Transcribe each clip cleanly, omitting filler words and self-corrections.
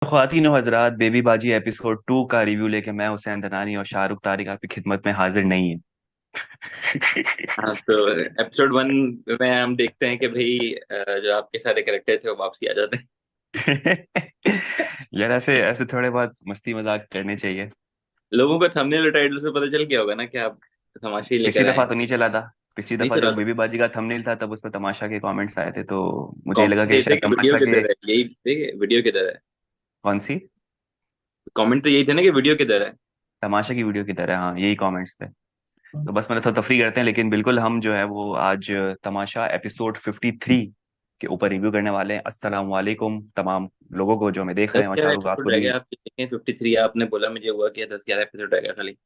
ख्वातीन और हजरात, बेबी बाजी एपिसोड 2 का रिव्यू लेके मैं हुसैन दनानी और शाहरुख तारिक आपकी खिदमत में हाजिर नहीं है। हाँ, तो एपिसोड 1 में हम देखते हैं कि भाई जो आपके सारे कैरेक्टर थे वो वापसी आ जाते हैं। यार, ऐसे ऐसे थोड़े बहुत मस्ती मजाक करने चाहिए। लोगों को थंबनेल और टाइटल से पता चल गया होगा ना कि आप तमाशे ही पिछली लेकर आए दफा हैं। तो नहीं चला था। पिछली नहीं दफा चला जब बेबी बाजी का थंबनेल था तब उसमें तमाशा के कमेंट्स आए थे, तो मुझे ये लगा कमेंट कि यही थे शायद कि वीडियो तमाशा के। किधर है, यही थे कि वीडियो किधर है। कौन सी? कमेंट तो यही थे ना कि वीडियो किधर है। तमाशा की वीडियो की तरह, हाँ, यही कमेंट्स थे। तो बस मैंने थोड़ा तफरी करते हैं, लेकिन बिल्कुल हम जो है वो आज तमाशा एपिसोड 53 के ऊपर रिव्यू करने वाले हैं। अस्सलाम वालेकुम तमाम लोगों को जो हमें देख रहे दस हैं, और ग्यारह शाहरुख आपको एपिसोड रह भी। गया आपके, देखें 53 आपने बोला मुझे हुआ कि 10 11 एपिसोड रह गया खाली।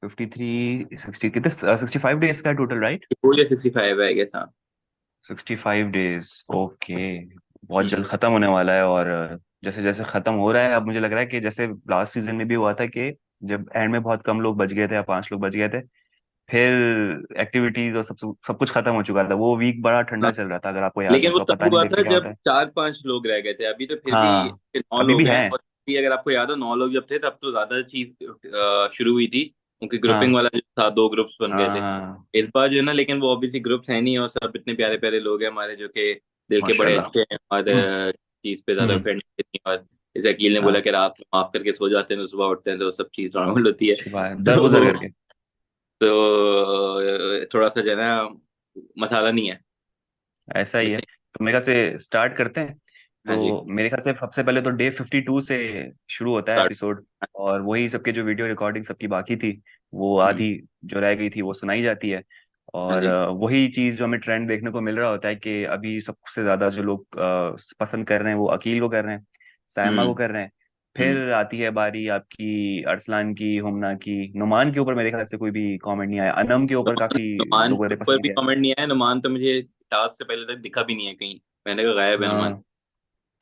53 60 कितने, 65 डेज का टोटल, राइट? पूरे 65 है गया था। 65 डेज, ओके। बहुत हम्म। जल्द खत्म होने वाला है। और जैसे जैसे खत्म हो रहा है, अब मुझे लग रहा है कि जैसे लास्ट सीजन में भी हुआ था कि जब एंड में बहुत कम लोग बच गए थे या 5 लोग बच गए थे, फिर एक्टिविटीज और सब सब कुछ खत्म हो चुका था। वो वीक बड़ा ठंडा हाँ, चल रहा था, अगर आपको याद लेकिन हो वो तो। तब पता नहीं हुआ देखते था क्या होता जब है। 4 5 लोग रह गए थे, अभी तो फिर भी हाँ, 9 अभी भी लोग है। हैं। और भी अगर आपको याद हो 9 लोग जब थे तब तो ज्यादा चीज शुरू हुई थी, क्योंकि ग्रुपिंग हाँ, वाला जो था 2 ग्रुप्स बन गए थे। हाँ। इस बार जो है ना, लेकिन वो ऑब्वियसली ग्रुप्स है नहीं, और सब इतने प्यारे प्यारे लोग हैं हमारे जो कि दिल के बड़े माशाल्लाह। अच्छे हैं, और चीज पे ज्यादा हम्म। ऑफेंड नहीं करती। और जैसे अकील ने बोला हाँ, कि रात में माफ करके सो जाते हैं तो सुबह उठते हैं तो सब चीज नॉर्मल होती है। अच्छी बात है, दरगुजर तो करके। थोड़ा सा जो है ना, मसाला नहीं है। ऐसा ही है, मिसिंग। तो मेरे ख्याल से स्टार्ट करते हैं। हाँ जी। तो मेरे ख्याल से सबसे पहले तो डे 52 से शुरू होता है स्टार्ट। एपिसोड। और वही सबके जो वीडियो रिकॉर्डिंग सबकी बाकी थी, वो हम्म। आधी जो रह गई थी वो सुनाई जाती है। हाँ और जी। वही चीज जो हमें ट्रेंड देखने को मिल रहा होता है कि अभी सबसे ज्यादा जो लोग पसंद कर रहे हैं वो अकील को कर रहे हैं, सायमा को हम्म। कर रहे हैं। हम्म। फिर आती है बारी आपकी अरसलान की, हुमना की। नुमान के ऊपर मेरे ख्याल से कोई भी कमेंट नहीं आया। अनम के ऊपर नुमान काफी नुमान लोगों के ने ऊपर पसंद भी किया। कमेंट नहीं आया। नुमान तो मुझे टास्क से पहले तक दिखा भी नहीं है कहीं। मैंने कहा गायब है नुमान, हाँ,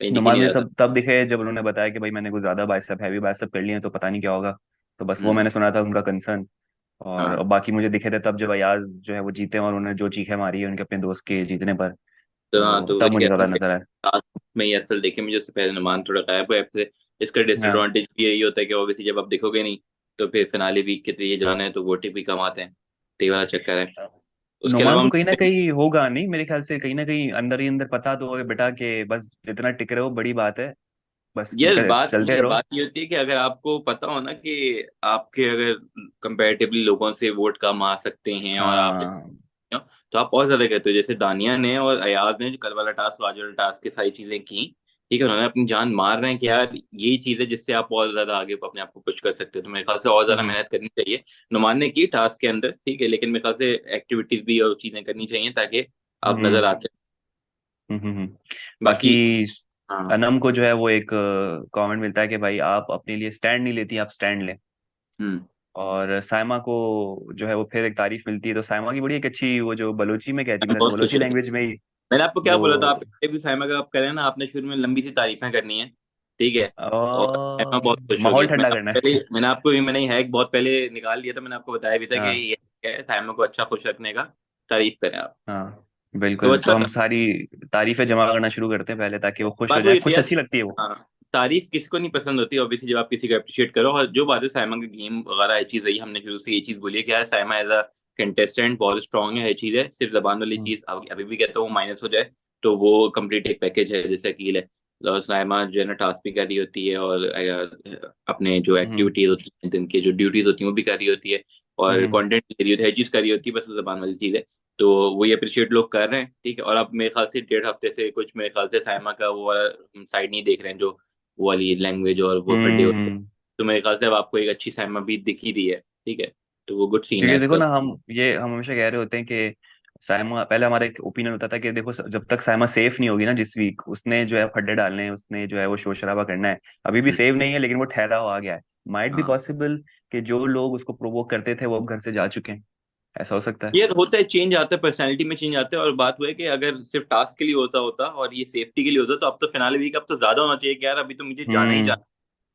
कहीं दिख ही नुमान नहीं मुझे रहा था। सब तब दिखे जब उन्होंने बताया कि भाई मैंने कुछ ज्यादा बाइसेप, हैवी बाइसेप कर लिए हैं, तो पता नहीं क्या होगा। तो बस वो हम्म। मैंने सुना था उनका कंसर्न। और हाँ। बाकी मुझे दिखे थे तब जब अयाज जो है वो जीते और उन्होंने जो चीखें मारी है उनके अपने दोस्त के जीतने पर। तो हाँ, तो तो तब वही मुझे कह रहा ज्यादा हूँ कि नजर आया। टास्क में ही असल देखे मुझे, उससे पहले नुमान थोड़ा गायब है ऐप से। इसका हाँ, डिसएडवांटेज भी यही होता है कि ऑब्वियसली जब आप दिखोगे नहीं तो फिर फिनाले वीक के लिए जाना है तो वोटिंग भी कम आते हैं। तो ये वाला चक्कर है। उसके नुमान अलावा को हम कहीं ना कहीं होगा नहीं, मेरे ख्याल से कहीं ना कहीं अंदर ही अंदर पता तो होगा बेटा कि बस जितना टिक रहे हो बड़ी बात है। बस ये बात नहीं चलते है, रहो। बात ये होती है कि अगर आपको पता हो ना कि आपके अगर कंपैरेटिवली लोगों से वोट कम आ सकते हैं और आप हाँ। तो आप और ज्यादा कहते हो। जैसे दानिया ने और अयाज ने जो कल वाला टास्क आज वाला टास्क की सारी चीजें की, ठीक है, उन्होंने अपनी जान मार रहे हैं कि यार यही चीज है जिससे आप और ज्यादा आगे अपने आप को पुश कर सकते हो। तो मेरे ख्याल से और ज्यादा हम्म, मेहनत करनी चाहिए। नुमान ने की टास्क के अंदर, ठीक है, लेकिन मेरे ख्याल से एक्टिविटीज भी और चीजें करनी चाहिए ताकि आप नजर हम्म, आते बाकी बाकी। हाँ। अनम को जो है वो एक कमेंट मिलता है कि भाई आप अपने लिए स्टैंड नहीं लेती, आप स्टैंड लें। हम्म। और सायमा को जो है वो फिर एक तारीफ मिलती है, तो सायमा की बड़ी एक अच्छी, वो जो बलोची में कहती है, मैं मेरे ख्याल से बहुत खुश बलोची हूँ। लैंग्वेज में ही मैंने आपको क्या वो बोला था, आप भी साइमा का आप करें ना, आपने शुरू में लंबी सी तारीफें करनी है, ठीक है। और साइमा बहुत खुश माहौल होगी। ठंडा करना है। मैंने आपको मैंने हैक बहुत पहले निकाल लिया था, मैंने आपको बताया भी था कि हाँ, ये है साइमा को अच्छा खुश रखने का। तारीफ करें आप। हाँ, तो बिल्कुल। तो अच्छा हम था। सारी तारीफें जमा करना शुरू करते हैं पहले, ताकि वो खुश हो बात जाए। वही थी खुश यार। अच्छी लगती है वो। हाँ, तारीफ किसको नहीं पसंद होती ऑब्वियसली, जब आप किसी को अप्रिशिएट करो। और जो बात है साइमा का गेम वगैरह हर चीज रही, हमने शुरू से ये चीज बोली है कि यार साइमा एज अ कंटेस्टेंट बहुत स्ट्रांग है, हर चीज है। सिर्फ जबान वाली हम्म, चीज अभी भी कहता हूँ माइनस हो जाए तो वो कंप्लीट एक पैकेज है जैसे अकील है। और साइमा जो है ना टास्क भी कर रही होती है, और अपने जो हम्म, एक्टिविटीज होती हैं दिन की जो ड्यूटीज होती हैं वो भी कर रही होती है। और हम्म, कंटेंट दे रही होती है, हर चीज कर रही होती है, बस वो जबान वाली चीज है। तो वही अप्रिशिएट लोग कर रहे हैं, ठीक है। और अब मेरे ख्याल से 1.5 हफ्ते से कुछ मेरे ख्याल से साइमा का वो वाला साइड नहीं देख रहे हैं, जो वो वाली लैंग्वेज और वो बर्थडे होते हैं। हम्म। तो मेरे ख्याल से अब आपको एक अच्छी साइमा भी दिख ही दी है, ठीक है। तो वो गुड सीन है क्योंकि देखो इसका। ना, हम हमेशा कह रहे होते हैं कि सायमा, पहले हमारा एक ओपिनियन होता था कि देखो जब तक सायमा सेफ नहीं होगी ना, जिस वीक उसने जो है फड्डे डालने हैं, उसने जो है वो शोर शराबा करना है। अभी भी हम्म। सेफ नहीं है, लेकिन वो ठहराव आ गया है। माइट बी हाँ, पॉसिबल कि जो लोग उसको प्रोवोक करते थे वो अब घर से जा चुके हैं। ऐसा हो सकता है। ये होता है, चेंज आता है, पर्सनैलिटी में चेंज आता है। और बात वो है कि अगर सिर्फ टास्क के लिए होता होता और ये सेफ्टी के लिए होता तो अब तो फिनाले वीक अब तो ज्यादा होना चाहिए कि यार अभी तो मुझे जाना ही हम्म, जाना।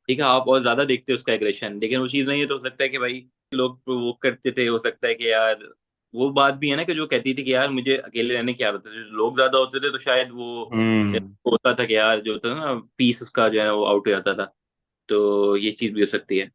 ठीक है, आप और ज्यादा देखते हो उसका एग्रेशन, लेकिन वो चीज नहीं है। तो हो सकता है कि भाई लोग प्रोवोक करते थे, हो सकता है कि यार वो बात भी है ना कि जो कहती थी कि यार मुझे अकेले रहने की आदत है, जो लोग ज्यादा होते थे तो शायद वो हम्म। होता था कि यार जो था ना पीस उसका जो है वो आउट हो जाता था। तो ये चीज भी हो सकती है।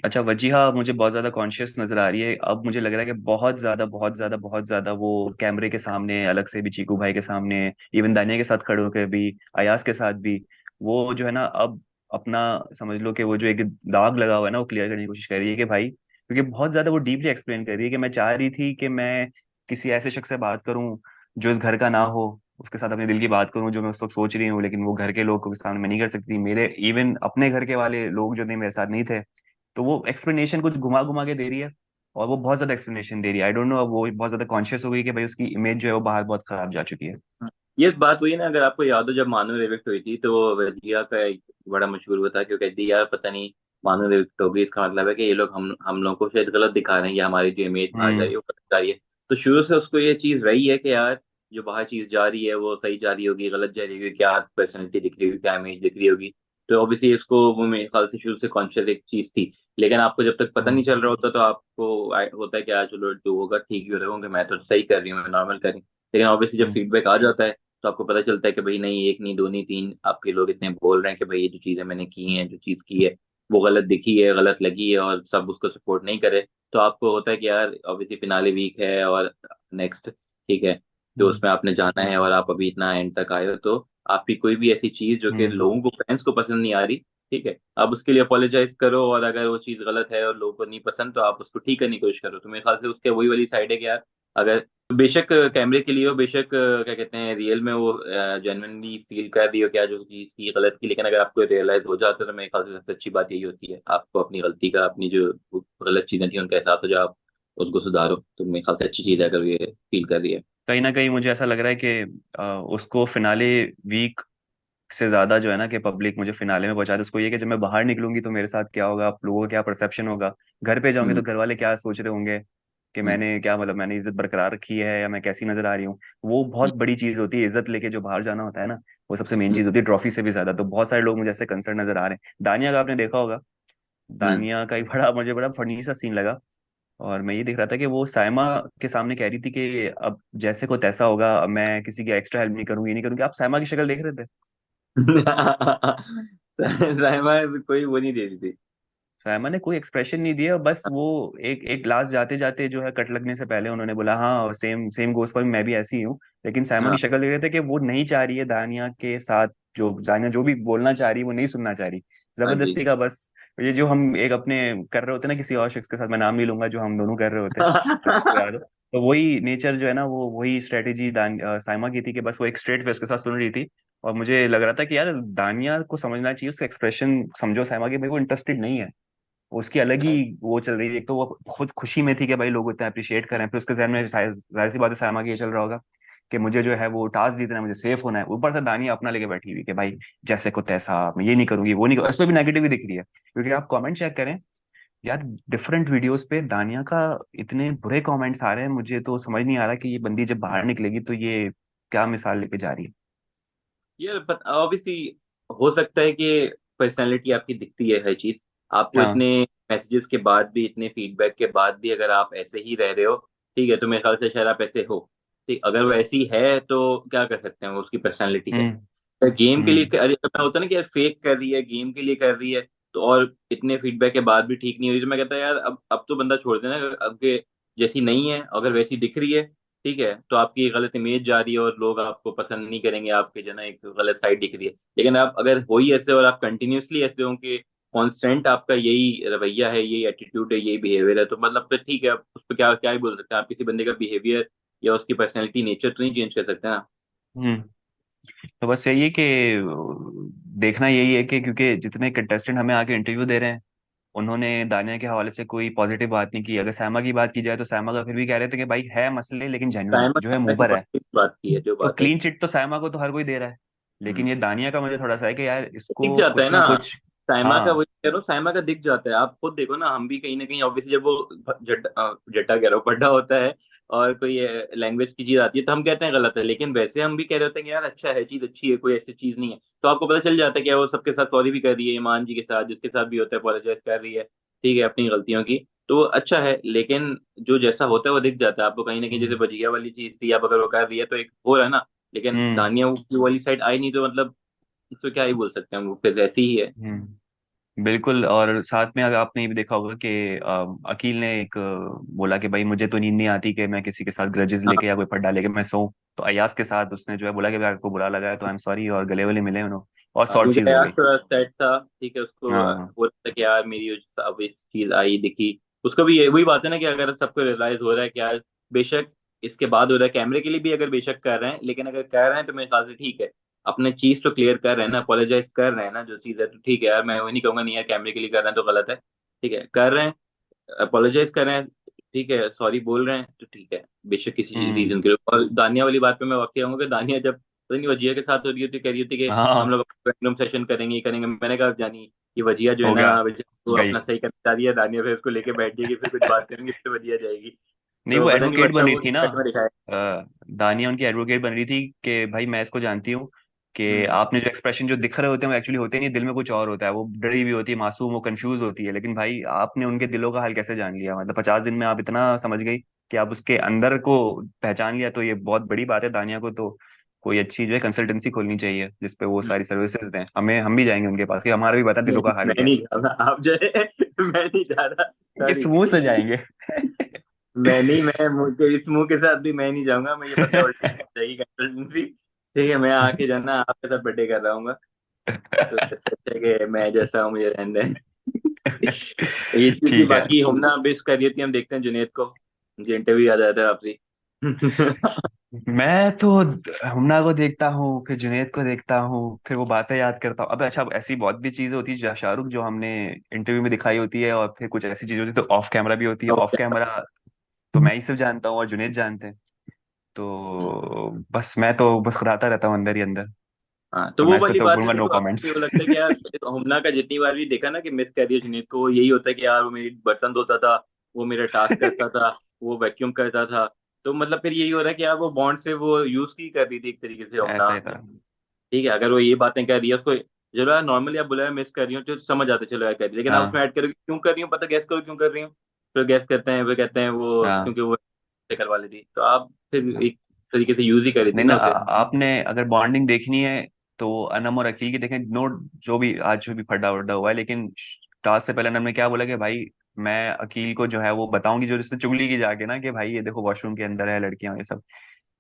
अच्छा, वजीहा मुझे बहुत ज्यादा कॉन्शियस नजर आ रही है अब। मुझे लग रहा है कि बहुत ज्यादा बहुत ज्यादा बहुत ज्यादा वो कैमरे के सामने अलग से भी, चीकू भाई के सामने, इवन दानिया के साथ खड़े होकर भी, अयाज के साथ भी, वो जो है ना अब अपना, समझ लो कि वो जो एक दाग लगा हुआ है ना, वो क्लियर करने की कोशिश कर रही है कि भाई, क्योंकि बहुत ज्यादा वो डीपली एक्सप्लेन कर रही है कि मैं चाह रही थी कि मैं किसी ऐसे शख्स से बात करूं जो इस घर का ना हो, उसके साथ अपने दिल की बात करूं जो मैं उस वक्त सोच रही हूँ, लेकिन वो घर के लोगों के सामने मैं नहीं कर सकती, मेरे इवन अपने घर के वाले लोग जो नहीं मेरे साथ नहीं थे। तो वो एक्सप्लेनेशन कुछ घुमा घुमा के दे रही है, और वो बहुत ज्यादा एक्सप्लेनेशन दे रही है। आई डोंट नो, अब वो बहुत ज्यादा कॉन्शियस हो गई कि भाई उसकी इमेज जो है वो बाहर बहुत खराब जा चुकी है। ये बात हुई ना, अगर आपको याद हो जब मानव इविक्ट हुई थी तो वो वजिया का एक बड़ा मशहूर हुआ था कि वो कहती यार पता नहीं मानव इविक्ट होगी, इसका मतलब है कि ये लोग हम लोग को शायद गलत दिखा रहे हैं या हमारी जो इमेज बाहर जा रही हम्म। है वो गलत जा रही है। तो शुरू से उसको ये चीज रही है कि यार जो बाहर चीज जा रही है वो सही जा रही होगी, गलत जा रही होगी, क्या पर्सनैलिटी दिख रही होगी, क्या इमेज दिख रही होगी। तो ऑब्वियसली इसको वो मेरे ख्याल से शुरू से कॉन्शियस एक चीज थी। लेकिन आपको जब तक पता नहीं हम्म। चल रहा होता तो आपको होता है कि यार चलो जो होगा ठीक ही हो रहा होगा, मैं तो सही कर रही हूँ, मैं नॉर्मल कर रही हूँ। लेकिन ऑब्वियसली जब हम्म। फीडबैक आ जाता है तो आपको पता चलता है कि भाई नहीं, एक नहीं, दो नहीं, तीन, आपके लोग इतने बोल रहे हैं कि भाई ये जो चीजें मैंने की हैं, जो चीज की है वो गलत दिखी है, गलत लगी है, और सब उसको सपोर्ट नहीं करे। तो आपको होता है कि यार ऑब्वियसली फिनाले वीक है और नेक्स्ट, ठीक है, तो हम्म। उसमें आपने जाना है और आप अभी इतना एंड तक आए हो, तो आपकी कोई भी ऐसी चीज जो कि हम्म। लोगों को, फैंस को पसंद नहीं आ रही, ठीक है, आप उसके लिए अपोलोजाइज करो, और अगर वो चीज गलत है और लोगों को नहीं पसंद तो आप उसको ठीक करने की कोशिश करो। तो मेरे ख्याल से उसके वही वाली साइड है कि यार अगर बेशक कैमरे के लिए हो, बेशक क्या कहते हैं रियल में वो जेन्युइनली फील कर रही हो क्या जो चीज की गलत की, लेकिन अगर आपको रियलाइज हो जाता है तो मेरे ख्याल से सबसे अच्छी बात यही होती है, आपको अपनी गलती का, अपनी जो गलत चीजें थी उनका एहसास हो जाए, आप उसको सुधारो। तो मेरे ख्याल से अच्छी चीज है अगर ये फील कर रही है। कहीं ना कहीं मुझे ऐसा लग रहा है कि उसको फिनाले वीक से ज्यादा जो है ना, कि पब्लिक मुझे फिनाले में पहुंचा दे, उसको ये कि जब मैं बाहर निकलूंगी तो मेरे साथ क्या होगा, आप लोगों का क्या परसेप्शन होगा, घर पे जाऊंगी हम्म। तो घर वाले क्या सोच रहे होंगे कि हम्म। मैंने क्या, मतलब मैंने इज्जत बरकरार रखी है या मैं कैसी नजर आ रही हूँ। वो हम्म। बहुत बड़ी चीज होती है, इज्जत लेके जो बाहर जाना होता है ना, वो सबसे मेन हम्म। चीज होती है, ट्रॉफी से भी ज्यादा। तो बहुत सारे लोग मुझे ऐसे कंसर्न नजर आ रहे हैं। दानिया का आपने देखा होगा, हम्म। दानिया का एक बड़ा, मुझे बड़ा फनी सा सीन लगा। और मैं ये देख रहा था कि वो सायमा के सामने कह रही थी कि अब जैसे को तैसा होगा, अब मैं किसी की एक्स्ट्रा हेल्प नहीं करूंगी, ये नहीं करूंगी। आप सायमा की शक्ल देख रहे थे? साइमा कोई वो नहीं दे रही थी। सायमा ने कोई एक्सप्रेशन नहीं दिया, बस वो एक एक ग्लास जाते जाते जो है कट लगने से पहले उन्होंने बोला हाँ सेम सेम गोस फॉर, मैं भी ऐसी ही हूँ। लेकिन सायमा की हाँ। शक्ल देख रहे थे कि वो नहीं चाह रही है दानिया के साथ, जो दानिया जो भी बोलना चाह रही है वो नहीं सुनना चाह रही, हाँ जी। जबरदस्ती का बस। ये जो हम एक अपने कर रहे होते ना किसी और शख्स के साथ, मैं नाम नहीं लूंगा, जो हम दोनों कर रहे होते, अगर आपको याद हो, तो वही नेचर जो है ना, वो वही स्ट्रेटेजी सायमा की थी कि बस वो एक स्ट्रेट फेस के साथ सुन रही थी। और मुझे लग रहा था कि यार दानिया को समझना चाहिए, उसका एक्सप्रेशन समझो सायमा की, भाई वो इंटरेस्टेड नहीं है, उसकी अलग ही वो चल रही थी। एक तो वो खुद खुशी में थी कि भाई लोग इतना अप्रिशिएट कर रहे हैं, फिर उसके जहन में जाहिर सी बात है सायमा की ये चल रहा होगा कि मुझे जो है वो टास्क जीतना है, मुझे सेफ होना है। ऊपर से दानिया अपना लेके बैठी हुई कि भाई जैसे को तैसा, मैं ये नहीं करूंगी वो नहीं करूँ, इस पर भी नेगेटिव ही दिख रही है। क्योंकि आप कमेंट चेक करें यार, डिफरेंट वीडियोस पे दानिया का इतने बुरे कमेंट्स आ रहे हैं, मुझे तो समझ नहीं आ रहा कि ये बंदी जब बाहर निकलेगी तो ये क्या मिसाल लेके जा रही है। यार ऑब्वियसली हो सकता है कि पर्सनालिटी आपकी दिखती है हर चीज, आपको हाँ। इतने मैसेजेस के बाद भी, इतने फीडबैक के बाद भी अगर आप ऐसे ही रह रहे हो, ठीक है, तो मेरे ख्याल से शायद आप ऐसे हो। ठीक, अगर वो ऐसी है तो क्या कर सकते हैं, वो उसकी पर्सनालिटी है। हम्म। गेम के लिए हम्म। अरे मैं होता है ना कि यार फेक कर रही है, गेम के लिए कर रही है, तो और इतने फीडबैक के बाद भी ठीक नहीं हुई, तो मैं कहता यार अब तो बंदा छोड़ देना। अब के जैसी नहीं है, अगर वैसी दिख रही है, ठीक है, तो आपकी एक गलत इमेज जा रही है और लोग आपको पसंद नहीं करेंगे, आपके जो है ना एक गलत साइड दिख रही है। लेकिन आप अगर हो ही ऐसे और आप कंटिन्यूअसली ऐसे हो कि कांस्टेंट आपका यही रवैया है, यही एटीट्यूड है, यही बिहेवियर है, तो मतलब फिर ठीक है, आप उस पर क्या क्या ही बोल सकते हैं। आप किसी बंदे का बिहेवियर या उसकी पर्सनैलिटी, नेचर तो नहीं चेंज कर सकते ना। हम्म। तो बस यही है कि देखना यही है कि क्योंकि जितने कंटेस्टेंट हमें आके इंटरव्यू दे रहे हैं, उन्होंने दानिया के हवाले से कोई पॉजिटिव बात नहीं की। अगर सैमा की बात की जाए तो सैमा का फिर भी कह रहे थे कि भाई है मसले लेकिन जेन्युइन टाइम जो है मुंह की पर है। बात की है जो तो बात है। क्लीन चिट तो सैमा को तो हर कोई दे रहा है, लेकिन हम्म। ये दानिया का मुझे थोड़ा सा है कि यार दिख इसको जाता है कुछ ना ना, कुछ। साइमा का, हाँ। वही कह रहा हूँ, साइमा का दिख जाता है। आप खुद देखो ना, हम भी कहीं ना कहीं ऑब्वियसली जब वो जट्टा कह रहा हूँ, पड्डा होता है और कोई लैंग्वेज की चीज आती है तो हम कहते हैं गलत है, लेकिन वैसे हम भी कह रहे होते हैं कि यार अच्छा है, चीज अच्छी है, कोई ऐसी चीज नहीं है। तो आपको पता चल जाता है कि वो सबके साथ सॉरी भी कर रही है, ईमान जी के साथ जिसके साथ भी होता है, अपोलोजाइज कर रही है, ठीक है, अपनी गलतियों की। तो अच्छा है, लेकिन जो जैसा होता है वो दिख जाता है आपको कहीं ना कहीं। जैसे हम्म। भजिया वाली चीज थी, अब अगर वो कर रही है तो एक हो रहा है ना। लेकिन हम्म। दानिया की वाली साइड आई नहीं, तो मतलब इसमें क्या ही बोल सकते हैं, वो फिर ऐसी ही है। बिल्कुल। और साथ में अगर आपने ये भी देखा होगा कि अकील ने एक बोला कि भाई मुझे तो नींद नहीं आती कि मैं किसी के साथ ग्रजेस लेके हाँ, या कोई पड्डा लेके मैं सोऊं। तो अयाज के साथ उसने जो है बोला कि भाई आपको बुरा लगा है तो आई एम सॉरी, और गले वले मिले उन्होंने और हाँ, सॉर्ट चीज क्योंकि हो यार गई। थोड़ा सेट था, ठीक है, उसको हाँ। हो रहा था कि यार मेरी अब इस चीज आई दिखी। उसको भी ये वही बात है ना कि अगर सबको रियलाइज हो रहा है कि यार बेशक इसके बाद हो रहा है, कैमरे के लिए भी अगर बेशक कर रहे हैं, लेकिन अगर कर रहे हैं तो मेरे ख्याल से ठीक है। अपने चीज तो क्लियर कर रहे हैं ना, अपोलोजाइज कर रहे हैं ना, जो चीज है तो ठीक है यार, मैं वही नहीं कहूंगा नहीं यार कैमरे के लिए कर रहे हैं तो गलत है। ठीक है, कर रहे हैं, अपोलोजाइज कर रहे हैं, ठीक है, सॉरी बोल रहे हैं तो ठीक है, बेशक किसी रीजन हम्म। के लिए। और दानिया वाली बात पे मैं वाकई आऊंगा कि दानिया जब पता नहीं वजिया के साथ हो रही होती, कह रही होती कि हम हाँ। लोग रैंडम सेशन करेंगे, ये करेंगे, मैंने कहा जानी ये वजिया जो है हो ना, गया। वजिया वो गई। अपना सही करना चाह रही है, दानिया फिर उसको लेके बैठ जाएगी, फिर कुछ बात करेंगे, फिर वजिया जाएगी। नहीं, तो वो पता नहीं वो एडवोकेट अच्छा बन रही वो थी ना। कट में दिखाया। दानिया उनकी एडवोकेट बन रही थी कि भाई मैं इसको जानती हूँ कि हम्म। आपने जो एक्सप्रेशन जो दिख रहे होते हैं वो एक्चुअली होते नहीं, दिल में कुछ और होता है, वो डरी हुई होती है, मासूम, वो कंफ्यूज होती है। लेकिन भाई आपने उनके दिलों का हाल कैसे जान लिया? मतलब 50 दिन में आप इतना समझ गई कि आप उसके अंदर को पहचान लिया, तो ये बहुत बड़ी बात है। दानिया को तो कोई अच्छी जो है कंसल्टेंसी खोलनी चाहिए जिसपे वो सारी सर्विसेज दें हमें, हम भी जाएंगे उनके पास कि हमारा भी बता दिलों नहीं, का हाल मैं क्या है। नहीं जा रहा, आप जो है मैं नहीं जा रहा, ये सॉरी। समूह से जाएंगे। मैं नहीं, मैं मुंह के इस मुंह के साथ भी मैं नहीं जाऊंगा, मैं ये पता है उल्टी जाएगी कंसल्टेंसी। ठीक है, मैं आके जाना आपके साथ बर्थडे कर रहा हूँ, तो इससे अच्छा है कि मैं जैसा हूँ मुझे रहने दें। ये चीज भी ठीक है। बाकी हमना बेस कर रही थी, हम देखते हैं जुनेद को, मुझे इंटरव्यू याद आता है आपसे। मैं तो हुमना को देखता हूँ, फिर जुनैद को देखता हूँ, फिर वो बातें याद करता हूँ। अब अच्छा, ऐसी बहुत भी चीजें होती है शाहरुख जो हमने इंटरव्यू में दिखाई होती है, और फिर कुछ ऐसी चीजें होती है तो ऑफ कैमरा भी होती है। ऑफ कैमरा तो मैं ही सिर्फ जानता हूँ और जुनैद जानते हैं। तो बस मैं तो बस खुदाता रहता हूँ अंदर ही अंदर। हाँ, तो तो वो मैं इस पे वाली तो बात है बोलूंगा नो जो कमेंट्स। आपको लगता है कि यार हमना का जितनी बार भी देखा ना कि मिस कर रही है जुनेद को, वो यही होता है कि यार वो मेरी बर्तन धोता था, वो मेरा टास्क करता था, वो वैक्यूम करता था। तो मतलब फिर यही हो रहा है कि यार वो बॉन्ड से वो यूज की कर रही थी एक तरीके से हमना। ऐसा ही था। ठीक है, अगर वो ये बातें कर रही है उसको, चलो यार नॉर्मली आप बुलाया मिस कर रही हो तो समझ आते चलो यार कर रही है, लेकिन आप उसमें हाँ। ऐड करोगे क्यों कर रही हो, पता गैस करो क्यों कर रही हो। फिर गैस करते हैं, वो कहते हैं वो हाँ। क्योंकि वो से करवा ली थी, तो आप फिर एक तरीके से यूज ही कर रही थी नहीं ना ना, उसे। आपने अगर बॉन्डिंग देखनी है तो अनम और अकील की देखें। नो, जो भी आज जो भी फड्डा वड्डा हुआ है, लेकिन टास्क से पहले अनम ने क्या बोला कि भाई मैं अकील को जो है वो बताऊंगी, जो जिसने चुगली की जाके ना कि भाई ये देखो वॉशरूम के अंदर है लड़कियां ये सब।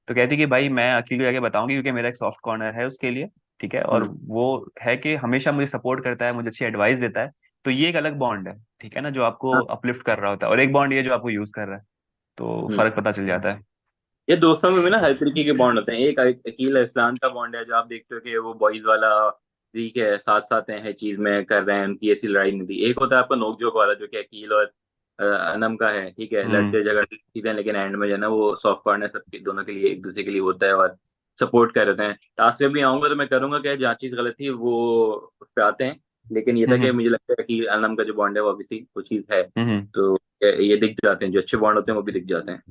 तो कहती कि भाई मैं अकील को जाके बताऊंगी क्योंकि मेरा एक सॉफ्ट कॉर्नर है उसके लिए। ठीक है, और हम्म। वो है कि हमेशा मुझे सपोर्ट करता है, मुझे अच्छी एडवाइस देता है। तो ये एक अलग बॉन्ड है, ठीक है ना, जो आपको हाँ। अपलिफ्ट कर रहा होता है, और एक बॉन्ड ये जो आपको यूज कर रहा है। तो हम्म। फर्क पता चल जाता है। ये दोस्तों में भी ना हर तरीके के बॉन्ड होते हैं। एक अकील इस्लाम का बॉन्ड है जो आप देखते हो कि वो बॉयज वाला, ठीक है, साथ साथ हैं, हर चीज में कर रहे हैं, उनकी ऐसी लड़ाई नहीं थी। एक होता है आपका नोकझोंक वाला जो कि अकील और अनम का है, ठीक है, हम्म। लड़ते झगड़ते चीजें हैं, लेकिन एंड में जो है ना वो सॉफ्ट कॉर्नर सबके दोनों के लिए एक दूसरे के लिए होता है और सपोर्ट कर रहे हैं। टास्क में भी आऊंगा तो मैं करूंगा क्या, जहाँ चीज गलत थी वो उस पर आते हैं। लेकिन ये था कि हम्म। मुझे लगता है कि अनम का जो बॉन्ड है वो ऑब्वियसली वो चीज है। हम्म। तो ये दिख जाते हैं, जो अच्छे बॉन्ड होते हैं वो भी दिख जाते हैं।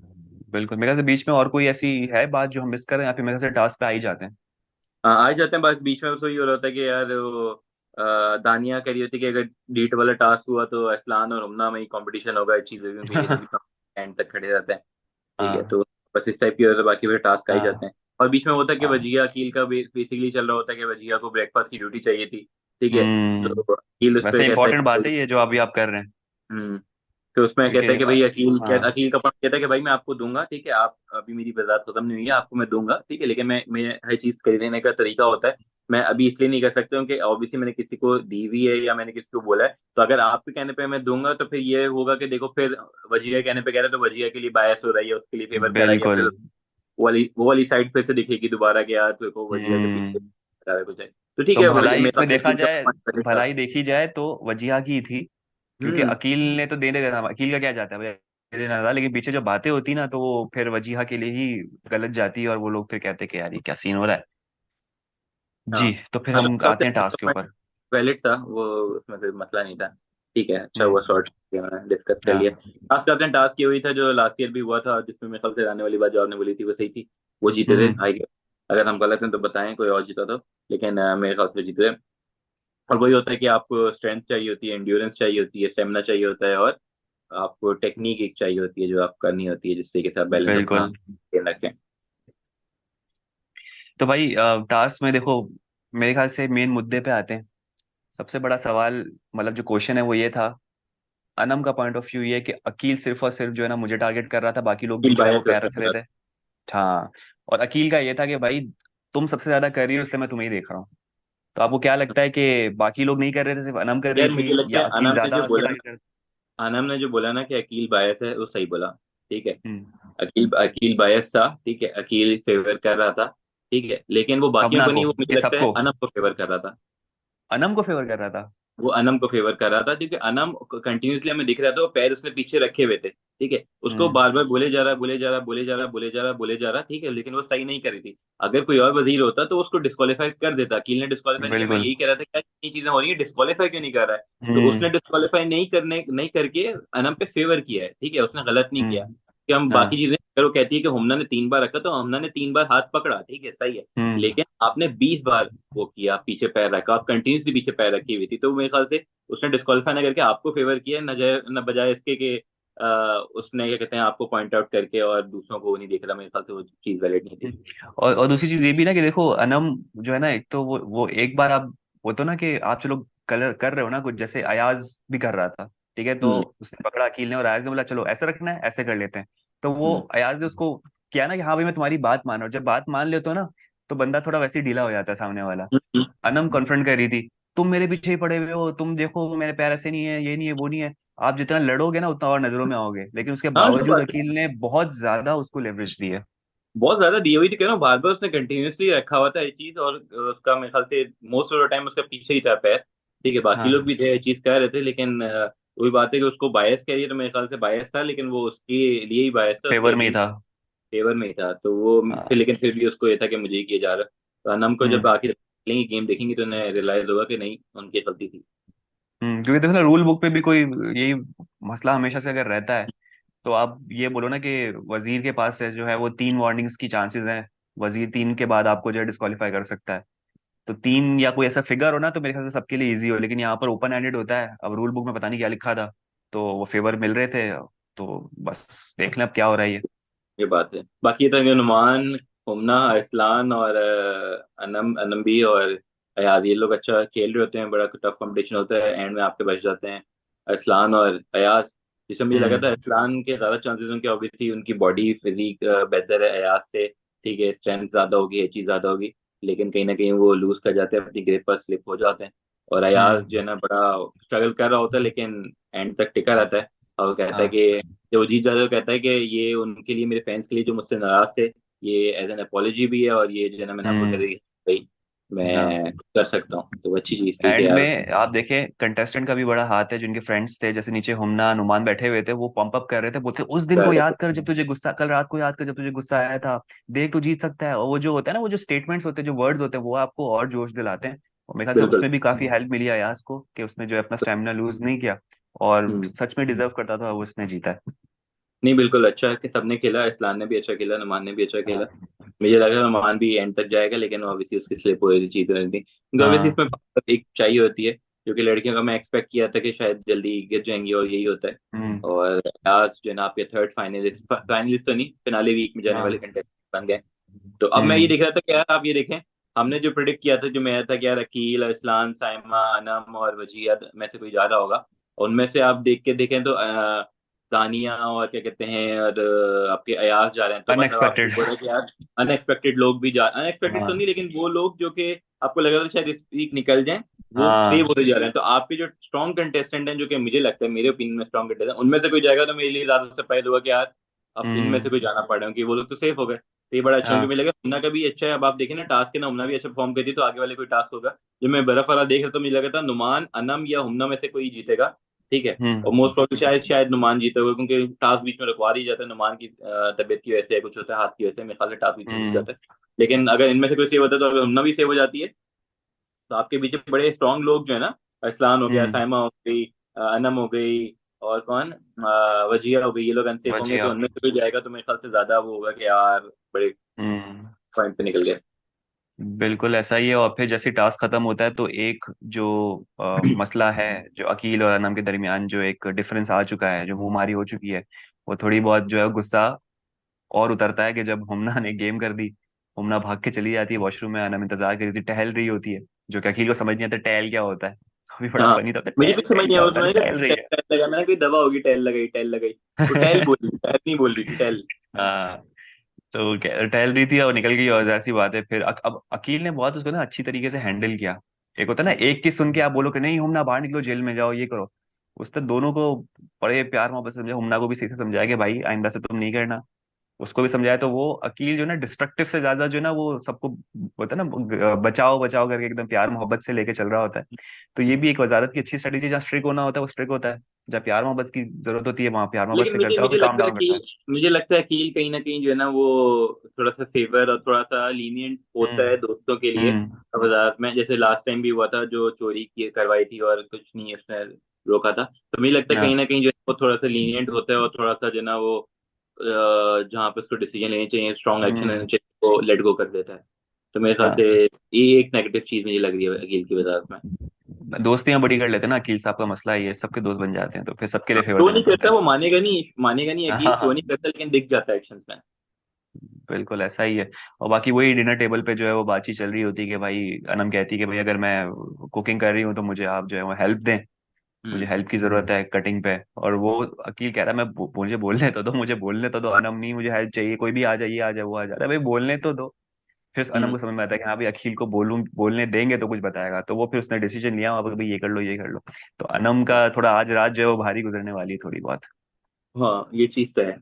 बिल्कुल। मेरे ख्याल से बीच में और कोई ऐसी है बात जो हम मिस कर रहे हैं, या फिर मेरे ख्याल से टास्क पे आ ही जाते हैं। हाँ, आ ही जाते हैं, बस बीच में उसको ये हो रहा होता है कि यार वो दानिया कह रही होती है कि अगर डीट वाला टास्क हुआ तो असलान और हमना में ही कंपटीशन होगा इस चीज में, क्योंकि ये लोग एंड तक खड़े रहते हैं। ठीक है, हाँ। तो बस इस टाइप की होता है, बाकी फिर टास्क आ ही जाते हाँ। हैं। और बीच में होता है कि हाँ। वजिया अकील का बेसिकली चल रहा होता है कि वजिया को ब्रेकफास्ट की ड्यूटी चाहिए थी। ठीक है, हम्म। तो अकील उस पर वैसे कहता है इंपॉर्टेंट बात कि है ये जो अभी आप कर रहे हैं। हम्म, तो उसमें कहता क्योंकि है कि भाई हाँ। अकील का पापा कहता है कि भाई मैं आपको दूंगा, ठीक है, आप अभी मेरी बर्दाश्त खत्म नहीं हुई है, आपको मैं दूंगा, ठीक है, लेकिन मैं हर चीज खरीदने का तरीका होता है, मैं अभी इसलिए नहीं कर सकता हूँ कि ऑब्वियसली मैंने किसी को दी हुई है या मैंने किसी को बोला है। तो अगर आपके कहने पे मैं दूंगा तो फिर ये होगा कि देखो फिर वजीर के कहने पे कह रहा है तो वजीर के लिए बायस हो रही है, उसके लिए फेवर कर रहा है, या फिर बिल्कुल। वो वाली साइड फिर से दिखेगी दोबारा कि यार देखो वजीर के पीछे हम्म। कुछ है। तो ठीक तो है, भलाई मेरा इसमें देखा अकील का जाए, point था। भलाई देखी जाए तो वजिया की थी। क्योंकि हम्म। अकील ने तो देने देना, अकील का क्या चाहता है, दे देना था, लेकिन पीछे जो बातें होती ना तो वो फिर वजीहा के लिए ही गलत जाती है, और वो लोग फिर कहते कि यार ये क्या सीन हो रहा है। हाँ, जी, तो फिर हाँ, हम आते हैं टास्क के तो ऊपर। वैलिड था वो, उसमें कोई मसला नहीं था। ठीक है, अच्छा हुआ हम्म। शॉर्ट किया, मैंने डिस्कस कर लिया। हाँ। टास्क करते हैं, टास्क ये हुई था जो लास्ट ईयर भी हुआ था, जिसमें मेरे ख्याल से आने वाली बात जो आपने बोली थी वो सही थी। वो जीते थे हम्म। हाई। अगर हम गलत हैं तो बताएं, कोई और जीता तो, लेकिन मेरे ख्याल से जीते थे। और वही होता है कि आपको स्ट्रेंथ चाहिए होती है, एंड्योरेंस चाहिए होती है, स्टेमिना चाहिए होता है, और आपको टेक्निक एक चाहिए होती है जो आप करनी होती है, जिस तरीके से आप बैलेंस अपना बिल्कुल। maintain रखें। तो भाई टास्क में देखो, मेरे ख्याल से मेन मुद्दे पे आते हैं। सबसे बड़ा सवाल, मतलब जो क्वेश्चन है वो ये था, अनम का पॉइंट ऑफ व्यू ये है कि अकील सिर्फ और सिर्फ जो है ना मुझे टारगेट कर रहा था, बाकी लोग भी फील जो है वो बायस है पैर उसने रख रहे बोला। थे। हाँ। और अकील का ये था कि भाई तुम सबसे ज्यादा कर रही हो इसलिए मैं तुम्हें ही देख रहा हूँ। तो आपको क्या लगता है कि बाकी लोग नहीं कर रहे थे, सिर्फ अनम कर रही यार थी, मुझे लगता या है अकील ज्यादा उसको टारगेट कर? अनम ने जो बोला ना कि अकील बायस है, वो सही बोला। ठीक है। हम्म। अकील अकील बायस था, ठीक है, अकील फेवर कर रहा था। ठीक है, लेकिन वो बाकियों भावना को नहीं, को वो मुझे कि लगता है सबको? अनम को फेवर कर रहा था। अनम को फेवर कर रहा था। वो अनम को फेवर कर रहा था क्योंकि अनम कंटिन्यूसली हमें दिख रहा था, वो पैर उसने पीछे रखे हुए थे। ठीक है, उसको हम्म। बार बार बोले जा रहा, बोले जा रहा, बोले जा रहा, बोले जा रहा, बोले जा रहा, ठीक है, लेकिन वो सही नहीं करी थी। अगर कोई और वजीर होता तो उसको डिस्qualiफाई कर देता। अकील ने डिस्qualiफाई नहीं किया। मैं बिल्कुल। यही कह रहा था कि ये चीजें हो रही है, डिस्qualiफाई क्यों नहीं कर रहा है? तो उसने हम्म। डिस्qualiफाई नहीं करके अनम पे फेवर किया है। ठीक है, उसने गलत नहीं किया। हम्म। कि हम बाकी हाँ। चीजें, अगर वो कहती है कि हमना ने 3 बार रखा, तो हमना ने 3 बार हाथ पकड़ा, ठीक है, सही है। हम्म। लेकिन आपने 20 बार वो किया, पीछे पैर रखा, आप कंटिन्यूसली पीछे पैर रखी हुई थी, तो मेरे ख्याल से उसने डिस्qualify ना करके आपको फेवर किया, न बजाय इसके कि उसने क्या कहते हैं आपको पॉइंट आउट करके और दूसरों को वो नहीं देख रहा। मेरे ख्याल से वो चीज वैलिड नहीं थी। और दूसरी चीज ये भी ना कि देखो अनम जो है ना, एक तो वो एक बार आप, वो तो ना कि आप चलो कलर कर रहे हो ना कुछ, जैसे अयाज भी कर रहा था। ठीक है, तो हम्म। उसने पकड़ा अकील ने, और अयाज ने बोला चलो ऐसे रखना है, ऐसे कर लेते हैं। तो वो हम्म। अयाज ने उसको किया ना कि हाँ भाई मैं तुम्हारी बात मान रहा हूँ। जब बात मान लेते हो ना, तो बंदा थोड़ा वैसे ही ढीला हो जाता है सामने वाला। हम्म। अनम कॉन्फ्रंट कर रही थी, तुम मेरे पीछे ही पड़े हुए हो, तुम देखो मेरे पैर ऐसे नहीं है, ये नहीं है, वो नहीं है। आप जितना लड़ोगे ना उतना और नजरों में आओगे, लेकिन उसके हाँ, जो बावजूद बात है, अकील ने बहुत ज्यादा उसको लेवरेज दी है। बहुत ज्यादा दी हुई थी, कह रहा हूँ, बार बार उसने कंटिन्यूसली रखा हुआ था ये चीज, और उसका मेरे ख्याल से मोस्ट ऑफ द टाइम उसका पीछे ही था पैर। ठीक है, बाकी लोग हाँ। भी थे ये चीज कर रहे थे, लेकिन वही बात है कि उसको बायस कह रही है, तो मेरे ख्याल से बायस था, लेकिन वो उसके लिए ही बायस था, उसके फेवर में ही अगेंस्ट था। फेवर में ही था। तो वो फिर, हाँ। लेकिन फिर भी उसको ये था कि मुझे ही किया जा रहा है। तो अनम को जब हम्म। बाकी खेलेंगे, गेम देखेंगे, तो उन्हें रियलाइज होगा कि नहीं, उनकी गलती थी। क्योंकि देखो ना, रूल बुक पे भी कोई यही मसला हमेशा से अगर रहता है, तो आप ये बोलो ना कि वजीर के पास है जो है वो 3 वार्निंग्स की चांसेस हैं। वजीर 3 के बाद आपको जो है डिस्qualiफाई कर सकता है। तो 3 या कोई ऐसा फिगर हो ना, तो मेरे ख्याल से सबके लिए इजी हो, लेकिन यहाँ पर ओपन एंडेड होता है। अब रूल बुक में पता नहीं क्या लिखा था, तो वो फेवर मिल रहे थे। तो बस देख लें अब क्या हो रहा है ये। ये बात है। बाकी ये था कि नुमान, हुमना, अरसलान और अनम अनम भी और अयाज, ये लोग अच्छा खेल रहे होते हैं, बड़ा टफ कंपटीशन होता है, एंड में आपके बच जाते हैं अरसलान और अयाज। जिसमें मुझे लगा था हम्म। अरसलान के ज्यादा चांसेस, उनके ऑब्वियसली उनकी बॉडी फिजिक बेहतर है अयाज से। ठीक है, स्ट्रेंथ ज्यादा होगी, ये चीज ज्यादा होगी, लेकिन कहीं ना कहीं वो लूज कर जाते हैं, अपनी ग्रिप पर स्लिप हो जाते हैं। और अयाज जो हम्म। है ना, बड़ा स्ट्रगल कर रहा होता है, लेकिन एंड तक टिका रहता है। और वो कहता है हाँ। कि जो जीत जाता है, वो कहता है कि ये उनके लिए, मेरे फैंस के लिए जो मुझसे नाराज थे, ये एज एन अपोलॉजी भी है, और ये जो है ना, मैंने आपको कह हम्म। दी भाई, हाँ। मैं कर सकता हूँ, तो अच्छी चीज थी कि एंड यार। में आप देखें कंटेस्टेंट का भी बड़ा हाथ है, जिनके फ्रेंड्स थे जैसे नीचे हुमना नुमान बैठे हुए थे, वो पंप अप कर रहे थे, बोलते उस दिन को कर याद कर जब तुझे गुस्सा, कल रात को याद कर जब तुझे गुस्सा आया था, देख तू जीत सकता है। और वो जो होता है ना, वो जो स्टेटमेंट्स होते हैं, जो वर्ड्स होते हैं, वो आपको और जोश दिलाते हैं। और मेरे ख्याल से बिल्कुल। उसमें भी काफी हेल्प मिली अयाज को, कि उसने जो है अपना स्टेमिना लूज नहीं किया, और हम्म। सच में डिजर्व करता था वो, उसने जीता है। नहीं, बिल्कुल अच्छा है कि सबने खेला, इस्लान ने भी अच्छा खेला, नुमान ने भी अच्छा खेला। हाँ। मुझे लगा नुमान भी एंड तक जाएगा, लेकिन ऑब्वियसली उसकी स्लिप हो रही थी, जीत रही थी, क्योंकि ऑब्वियसली हाँ। इसमें एक चाहिए होती है, क्योंकि लड़कियों का मैं एक्सपेक्ट किया था कि शायद जल्दी गिर जाएंगी, और यही होता है। हम्म। और आज जो है ना, आपके थर्ड फाइनलिस्ट, फाइनलिस्ट तो नहीं, फिनाले वीक में जाने वाले हाँ। कंटेस्टेंट बन गए। तो अब मैं ये हम्म। देख रहा था कि यार, आप ये देखें, हमने जो प्रिडिक्ट किया था, जो मैं था कि यार अकील, अरसलान, साइमा, अनम और वजिया में से कोई ज्यादा होगा। और उनमें से आप देख के देखें तो दानिया और क्या कहते हैं, और आपके अयाज जा रहे हैं, तो मतलब आपको अनएक्सपेक्टेड। बोल रहे हैं कि यार अनएक्सपेक्टेड लोग भी जा, अनएक्सपेक्टेड तो हाँ। नहीं, लेकिन वो लोग जो कि आपको लग रहा था शायद इस वीक निकल जाएं, वो सेव हाँ। होते जा रहे हैं। तो आपके जो स्ट्रॉन्ग कंटेस्टेंट हैं, जो कि मुझे लगता है, मेरे ओपिनियन में स्ट्रॉन्ग कंटेस्टेंट, उनमें से कोई जाएगा, तो मेरे लिए ज्यादा सरप्राइज होगा कि यार अब इनमें से हम्म। कोई जाना पड़ रहा है, कि वो लोग तो सेफ हो गए। तो ये बड़ा अच्छा उनके हाँ। मिलेगा। हुमना का भी अच्छा है, अब आप देखें ना, टास्क के ना, हुमना भी अच्छा परफॉर्म करती है, तो आगे वाले कोई टास्क होगा। जो मैं बर्फ वाला देख रहा था, मुझे लगा था नुमान, अनम या हुमना में से कोई जीतेगा। ठीक है, और हम्म। मोस्ट प्रॉब्ली शायद नुमान जीतेगा, क्योंकि टास्क बीच में रुकवा दी जाता है, नुमान की तबीयत की वजह से, कुछ होता है हाथ की वजह से, मेरे ख्याल से टास्क बीच में रुक हम्म। जाता है। लेकिन अगर इनमें से कोई सेव होता है, तो अगर हुमना भी सेव हो जाती है, तो आपके पीछे बड़े स्ट्रांग लोग जो है ना, अरसलान हो गया, हम्म। साइमा हो गई, अनम हो गई, और कौन, वजिया हो गई, ये लोग अनसेफ होंगे, तो बचिया। उनमें से कोई जाएगा, तो मेरे ख्याल से ज्यादा वो होगा कि यार बड़े हम्म। पॉइंट पे निकल गए। बिल्कुल ऐसा ही है। और फिर जैसे टास्क खत्म होता है तो एक जो मसला है, जो अकील और अनम के दरमियान जो एक डिफरेंस आ चुका है, जो मुंहमारी हो चुकी है, वो थोड़ी बहुत जो है गुस्सा और उतरता है कि जब हुमना ने गेम कर दी। हुमना भाग के चली जाती है वॉशरूम में, अनम इंतजार कर रही थी, टहल रही होती है, जो कि अकील को समझ नहीं आता टहल क्या होता है। अभी बड़ा हाँ, फनी था, मुझे टहल भी समझ टहल नहीं क्या आया होता है, उसमें कि टहल रही टैल टैल लगा, मैंने कोई दवा होगी, टैल लगाई, टैल लगाई। वो टैल है। बोली, टैल नहीं बोल रही थी, टैल। हाँ, तो टहल रही थी और निकल गई, और जाहिर सी बात है फिर अब अकील ने बहुत उसको ना अच्छी तरीके से हैंडल किया। एक होता है ना, एक की सुन के आप बोलो कि नहीं हुमना बाहर निकलो, जेल में जाओ, ये करो। उसने दोनों को बड़े प्यार मोहब्बत से समझा, हुमना को भी सही से समझाया कि भाई आइंदा से तुम नहीं करना। उसको भी समझाया, तो वो अकील जो है ना डिस्ट्रक्टिव से ज्यादा जो है ना वो सबको होता है ना बचाओ बचाओ करके एकदम प्यार मोहब्बत से लेके चल रहा होता है। तो ये भी एक वजारत की अच्छी स्ट्रेटेजी, जहाँ स्ट्रिक होना होता है वो स्ट्रिक होता है, जहाँ प्यार मोहब्बत की जरूरत होती है वहां प्यार मोहब्बत लेकिन से मुझे करता है, और मुझे फिर काम लगता है डाउन करता कि है। मुझे लगता है कि कहीं ना कहीं जो है ना वो थोड़ा सा फेवर और थोड़ा सा लीनियंट होता हम्म। है दोस्तों के लिए। हम्म। वजारत में जैसे लास्ट टाइम भी हुआ था, जो चोरी की करवाई थी और कुछ नहीं उसने रोका था, तो मुझे लगता है कहीं हाँ। ना कहीं जो है वो थोड़ा सा लीनियंट होता है और थोड़ा सा जो है ना वो जहाँ पे उसको डिसीजन लेने चाहिए, स्ट्रॉन्ग एक्शन लेने हम्म। चाहिए, वो लेट गो कर देता है। तो मेरे ख्याल हाँ, से ये एक नेगेटिव चीज मुझे लग रही है अखिल की वजारत में। दोस्तियां बड़ी कर लेते हैं ना अकील साहब, का मसला ये है, सबके दोस्त बन जाते हैं तो फिर सबके लिए फेवर शो देना नहीं पड़ता करता, है। वो मानेगा नहीं, मानेगा नहीं अखिल, हाँ शो हाँ, नहीं करता, लेकिन दिख जाता है एक्शंस में। बिल्कुल ऐसा ही है। और बाकी वही डिनर टेबल पे जो है वो बातचीत चल रही होती है कि भाई, अनम कहती है कि भाई अगर मैं कुकिंग कर रही हूँ तो मुझे आप जो है वो हेल्प दें, मुझे हम्म। हेल्प की जरूरत है कटिंग पे। और वो अकील कह रहा है मैं मुझे बोलने तो दो, मुझे बोलने तो दो, अनम नहीं मुझे हेल्प चाहिए, कोई भी आ जाइए, आ जाए, वो आ जाता है, भाई बोलने तो दो। फिर अनम हम्म। को समझ में आता है कि हाँ भाई अखिल को बोलने देंगे तो कुछ बताएगा, तो वो फिर उसने डिसीजन लिया वहाँ पे, भाई ये कर लो, ये कर लो। तो अनम का थोड़ा आज रात जो है वो भारी गुजरने वाली है थोड़ी बहुत। हाँ, ये चीज तो है।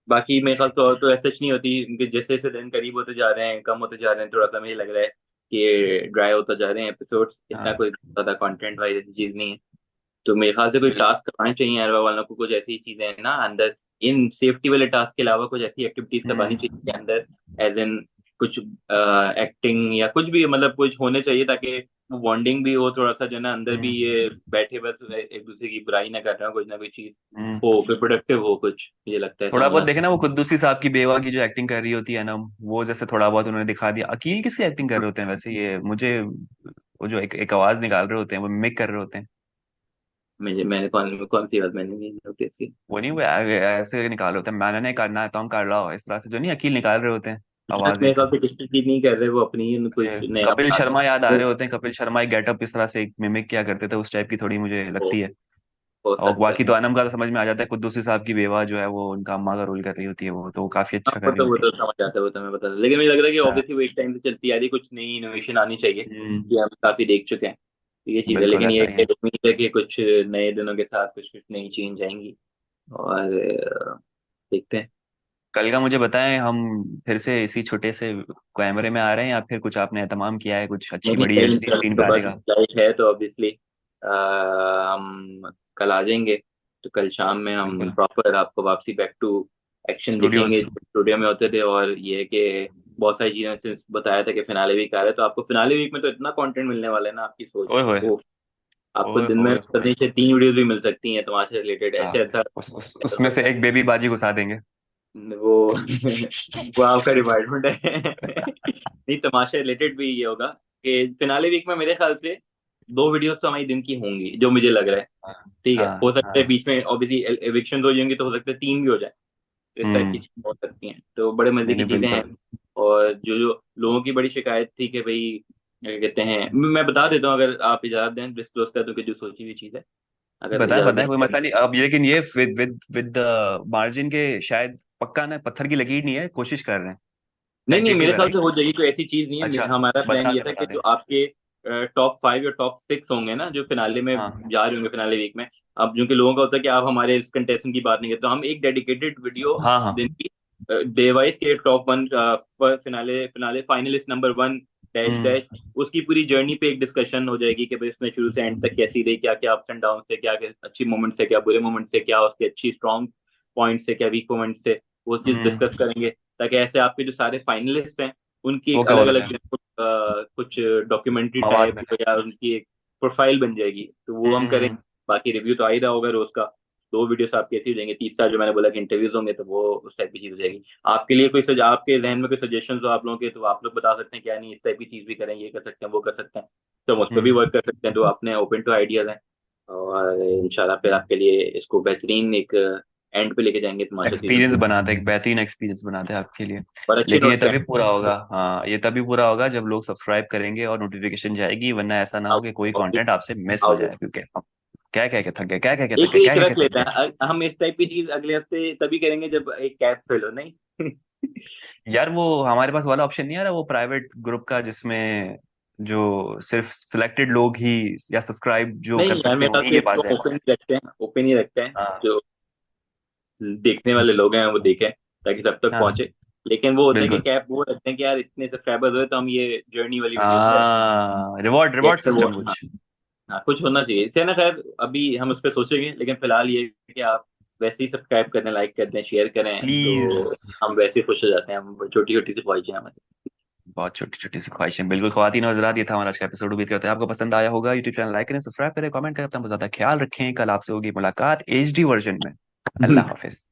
बाकी मेरे ख्याल से और तो ऐसा नहीं होती, इनके जैसे जैसे दिन करीब होते जा रहे हैं, कम होते जा रहे हैं, थोड़ा सा मुझे लग रहा है कि ड्राई होता जा रहे हैं एपिसोड्स, इतना हाँ, कोई ज्यादा कंटेंट वाइज ऐसी चीज नहीं है। तो मेरे ख्याल से कोई बिल्कुल। टास्क करवाने चाहिए यार वालों को, कुछ ऐसी चीजें हैं ना अंदर, इन सेफ्टी वाले टास्क के अलावा कुछ ऐसी एक्टिविटीज करवानी चाहिए हम्म। कि अंदर एज इन कुछ एक्टिंग या कुछ भी, मतलब कुछ होने चाहिए ताकि वो बॉन्डिंग भी हो थोड़ा सा, जो है ना अंदर भी ये हम्म। बैठे बस एक दूसरे की बुराई ना कर रहे हो, कुछ ना कोई चीज हम्म। हो, कोई प्रोडक्टिव हो, कुछ मुझे लगता है ऐसा थोड़ा बहुत होना। देखे ना वो कुद्दूसी साहब की बेवा की जो एक्टिंग कर रही होती है ना, वो जैसे थोड़ा बहुत उन्होंने दिखा दिया। अकील किसकी एक्टिंग कर रहे होते हैं वैसे, ये मुझे वो जो एक आवाज निकाल रहे होते हैं वो मिक कर रहे होते हैं। मैंने कौन कौन सी बात मैंने नहीं नोटिस की। वो नहीं, वो ऐसे निकाल रहे होते हैं, मैंने नहीं करना है तो हम कर रहा हो, इस तरह से जो नहीं अकील निकाल रहे होते हैं आवाज मेरे एक। हिसाब से किसी चीज नहीं कर रहे, वो अपनी ही कोई नया कपिल बना रहे शर्मा याद आ हैं। रहे होते हैं, कपिल शर्मा एक गेटअप इस तरह से एक मिमिक किया करते थे, उस टाइप की थोड़ी मुझे हो लगती है। हो और सकता बाकी है। तो अनम का तो समझ में आ जाता है, कुद्दूसी साहब की बेवा जो है वो उनका अम्मा का रोल कर रही होती है, वो तो काफी हाँ, अच्छा कर रही वो होती तो समझ आता है, वो तो मैं बता, लेकिन मुझे लग रहा है कि है। हाँ। ऑब्वियसली वो एक टाइम से चलती आ रही है, कुछ नई इनोवेशन आनी चाहिए, हम्म। कि हम काफी देख चुके हैं। तो ये चीज है, बिल्कुल लेकिन ये ऐसा ही है। उम्मीद है कि कुछ नए दिनों के साथ कुछ कुछ नई चेंज आएंगी। और देखते हैं। कल का मुझे बताएं, हम फिर से इसी छोटे से कैमरे में आ रहे हैं या फिर कुछ आपने एहतमाम किया है, कुछ अच्छी नहीं, बड़ी कल एचडी इंशाल्लाह स्क्रीन पे तो आने बस का? फ्लाइट है तो ऑब्वियसली हम कल आ जाएंगे। तो कल शाम में हम बिल्कुल। प्रॉपर आपको वापसी बैक टू एक्शन दिखेंगे स्टूडियोज। जो स्टूडियो में होते थे। और ये है कि बहुत सारी चीजें से बताया था कि फिनाले वीक आ रहा है, तो आपको फिनाले वीक में तो इतना कंटेंट मिलने वाला है ना, आपकी सोच ओए होए। वो, आपको ओए दिन में होए होए। करने से 3 वीडियोस भी मिल सकती हैं तमाशा से रिलेटेड, हाँ, ऐसे ऐसा उसमें से एक बेबी बाजी घुसा देंगे। वो वो आपका डिपार्टमेंट है। नहीं, तमाशा रिलेटेड भी ये होगा कि फिनाले वीक में मेरे ख्याल से 2 वीडियोस तो हमारी दिन की होंगी, जो मुझे लग रहा है। हाँ। ठीक है, हो हाँ। सकता है हाँ। बीच में ऑब्वियसली एविक्शन हो जाएंगी, तो हो सकता है 3 भी हो जाए। तो इस टाइप की हम्म। चीजें हो सकती हैं, तो बड़े मजे नहीं की नहीं, चीजें हैं। बिल्कुल। और जो जो लोगों की बड़ी शिकायत थी कि भाई क्या कहते हैं, मैं बता देता हूँ अगर आप इजाजत दें, डिस्क्लोज कर दूं कि जो सोची हुई चीज है, अगर बताएं इजाजत बताएं, कोई दें। मसला नहीं अब, ये लेकिन ये विद मार्जिन के शायद पक्का ना, पत्थर की लकीर नहीं है, कोशिश कर रहे हैं। नहीं नहीं, मेरे टेंटेटिव है, ख्याल से राइट? हो जाएगी, कोई ऐसी चीज नहीं है। अच्छा, हमारा प्लान बता ये दे था कि बता जो दे। आपके टॉप 5 या टॉप 6 होंगे ना, जो फिनाले में हाँ। जा रहे होंगे फिनाले वीक में। अब जो कि लोगों का होता है कि आप हमारे इस कंटेस्टेंट की बात नहीं करते, तो हम एक डेडिकेटेड वीडियो हाँ। हाँ। दिन की देवाइस के top 1 finale finale finalist number 1 dash hmm. Dash, उसकी पूरी जर्नी पे एक डिस्कशन हो जाएगी कि भाई उसने शुरू से एंड तक कैसी रही, क्या क्या अप्स एंड डाउन से, क्या क्या अच्छी मोमेंट्स है, क्या बुरे मोमेंट्स है, क्या उसके अच्छी स्ट्रॉन्ग पॉइंट्स है, क्या वीक पॉइंट्स है, वो चीज डिस्कस हम्म। करेंगे। ताकि ऐसे आपके जो सारे फाइनलिस्ट हैं उनकी वो एक कवर अलग हो अलग जाए, कुछ डॉक्यूमेंट्री मवाद टाइप मिले। या उनकी एक प्रोफाइल बन जाएगी, तो वो हम करें। हम्म। बाकी रिव्यू तो आ ही रहा होगा रोज का। दो वीडियोस आपके ऐसे ही हो जाएंगे, तीसरा जो मैंने बोला कि इंटरव्यूज होंगे तो वो उस टाइप की चीज हो जाएगी। आपके लिए कोई आपके जहन में कोई सजेशन हो आप लोगों के, तो आप लोग बता सकते हैं क्या नहीं, इस टाइप की चीज भी करें, ये कर सकते हैं, वो कर सकते हैं, तो हम उस पर भी हम्म। वर्क कर सकते हैं। तो आपने ओपन टू आइडियाज हैं, और इंशाल्लाह फिर आपके लिए इसको बेहतरीन एक एंड पे लेके जाएंगे तमाशा सीजन एक्सपीरियंस को, बनाते हैं, एक बेहतरीन एक्सपीरियंस बनाते हैं आपके लिए। और अच्छी लेकिन ये नोट पे तभी end पूरा पे। होगा, हाँ ये तभी पूरा होगा जब लोग सब्सक्राइब करेंगे और नोटिफिकेशन जाएगी, वरना ऐसा ना हो कि कोई कंटेंट आपसे मिस हो जाए, क्योंकि हम क्या कह के थक गए, क्या कह के थक एक गए, क्या एक कह रख के थक लेते गए। हैं, हम इस टाइप की चीज अगले हफ्ते तभी करेंगे जब एक कैप फिल हो, नहीं? यार वो हमारे पास वाला ऑप्शन नहीं आ रहा, वो प्राइवेट ग्रुप का जिसमें जो सिर्फ सिलेक्टेड लोग ही या सब्सक्राइब जो कर नहीं यार, सकते मेरे हैं ख्याल उन्हीं से के इसको पास जाएगा। ओपन ही रखते हैं, ओपन ही रखते हैं, हाँ जो देखने वाले लोग हैं वो देखें, ताकि सब तक हाँ पहुंचे। लेकिन वो होता है कि बिल्कुल। कैप वो रखते हैं कि यार इतने सब्सक्राइबर्स हुए तो हम ये जर्नी वाली वीडियोस भी डालेंगे, हाँ, रिवॉर्ड ये रिवॉर्ड अक्सर वो, सिस्टम हाँ। कुछ। हाँ, कुछ होना चाहिए इससे ना। खैर अभी हम उस पर सोचेंगे, लेकिन फिलहाल ये है कि आप वैसे ही सब्सक्राइब करें, लाइक कर दें, शेयर करें, प्लीज। तो हम वैसे ही खुश हो जाते हैं। हम छोटी छोटी सी ख्वाहिशें हैं हमारी। बहुत छोटी छोटी सी ख्वाहिशें, बिल्कुल ख्वातीन और हज़रात, ये था हमारा आज का एपिसोड। उम्मीद करते हैं आपको पसंद आया होगा। यूट्यूब चैनल लाइक करें, सब्सक्राइब करें, कमेंट करें, अपना बहुत ज्यादा ख्याल रखें। कल आपसे होगी मुलाकात HD वर्जन में। अल्लाह हाफिज।